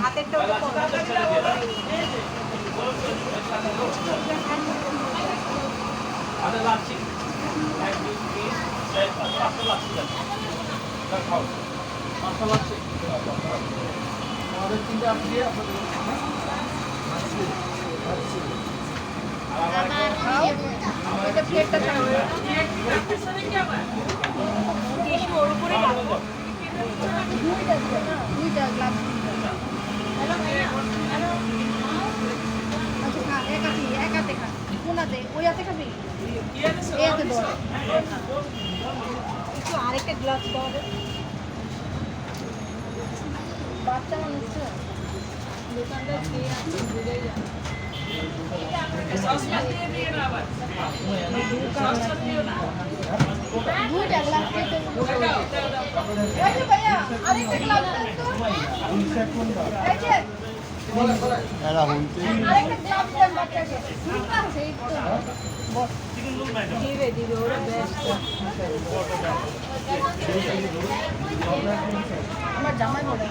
হাতেরটা আমাদের তিনটা আপনি আপনাদের আরেকটা গ্লাস পাওয়া যায় বাচ্চা মানুষ দোকানদার কে আছে বুঝেই যায় ধীরে ধীরে ওরা ব্যস্ত আমার জামাই বলে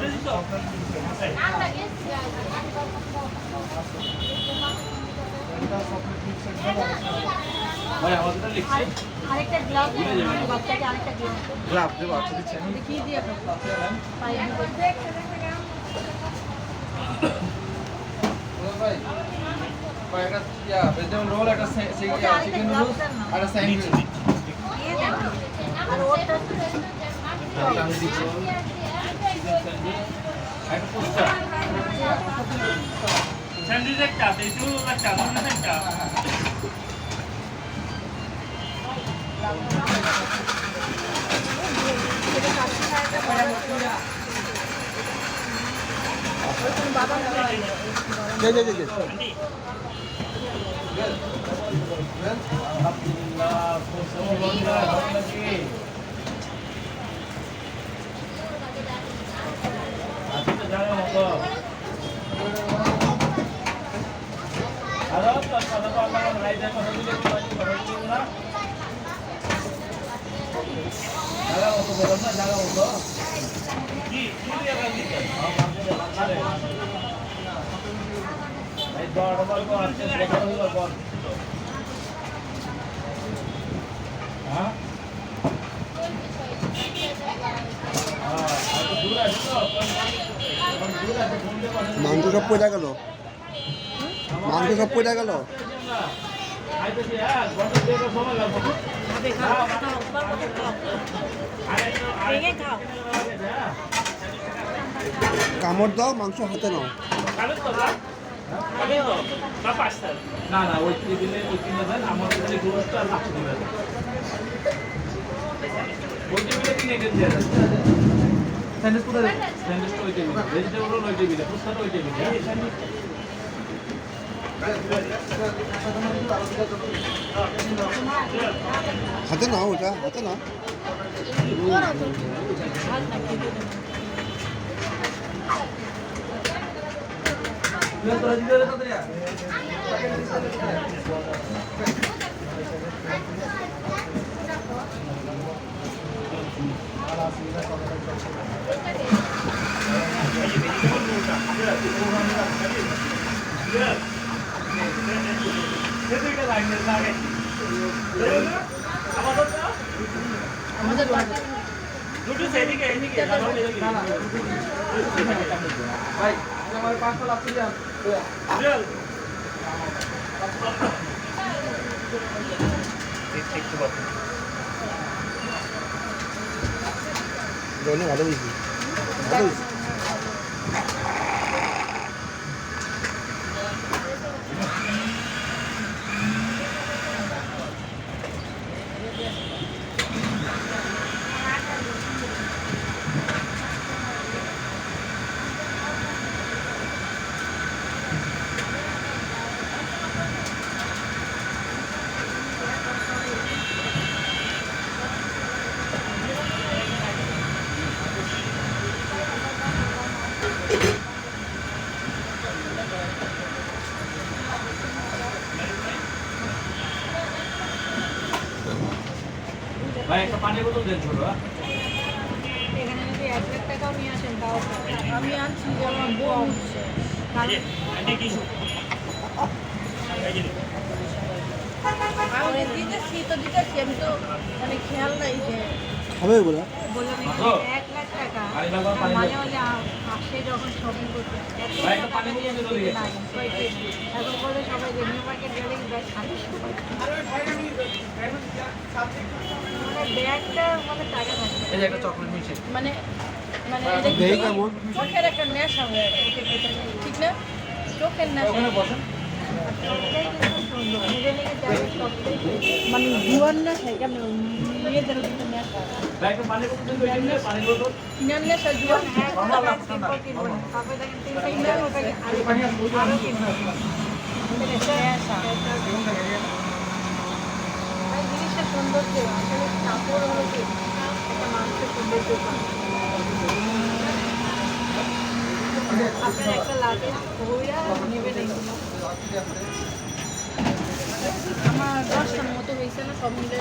আরেকটা গ্লাভ বাচ্চাকে আরেকটা গ্লাভ দেবো আচ্ছা দিচ্ছি কি দিয়ে ভাই একটা ভেজিটেবল রোল একটা চিকেন নুডলস আর একটা স্যান্ডউইচ আমি দিচ্ছি একটা পোস্টার স্যান্ডউইচ একটা একটু একটা নুডলস একটা মাংস সব পড়ে গেল মাংস সব পড়ে গেল কামড় দাও মাংস হাতে নাও না না ওই টেবিলে ওই কিনে দেন আমাদের যে গুরুত্ব আর লাখ দিবেন ওই টেবিলে কিনে দিয়ে দেন স্যান্ডউইচ পুরো স্যান্ডউইচ ওই টেবিলে ভেজিটেবল ওই টেবিলে পুস্তাটা ওই টেবিলে হাতে নাও ওটা হাতে নাও ভাই আমার 500 লাখ টাকা জন্য ভালো হয়েছে ভালো হয়েছে ভাই একটা পানির বোতল দেন ছোট এখানে যদি 1 লাখ টাকাও নিয়ে আসেন তাও আমি আনছি যেমন কম কারণ আমি দিতেছি তো দিতেছি আমি তো মানে খেয়াল নাই যে হবে এগুলো বললাম 1 লাখ টাকা আরে বাবা, পানি মাঝে দাও। মাঝে আসে যখন শপিং করতে ভাই, একটু পানি নিয়ে চলে গেছে। এখন বলে সবাই যে নিউ মার্কেট গেলে ব্যাগ খালি মানে ব্যাগটা মানে টাকা থাকে এই যে একটা চকলেট মিষ্টি মানে মানে হ্যাঁ, এটা কি দেখি কেমন। চোখের একটা নেশা হয়ে গেছে ঠিক না চোখের নেশা ওখানে বসেন এটাই কিন্তু সুন্দর নিজে নিজে যাবে সবটাই মানে জুয়ার নেশা কেমন মেয়েদের কিন্তু নেশা ভাই একটু পানি বোতল দিন, ওই টেবিলে পানি বোতল। কিনার নেশা জুয়ার সিম্পল কিনবো না তারপরে দেখেন 3 টাকা আরো কিনবো নেশা ভাই জিনিসটা সৌন্দর্য আসলে কাপড় হলো কি একটা মানুষের সৌন্দর্য আপনার একটা লাগে ঘুরা নেবেন এগুলো। আমার 10টার মতো হয়েছে না সব মিলে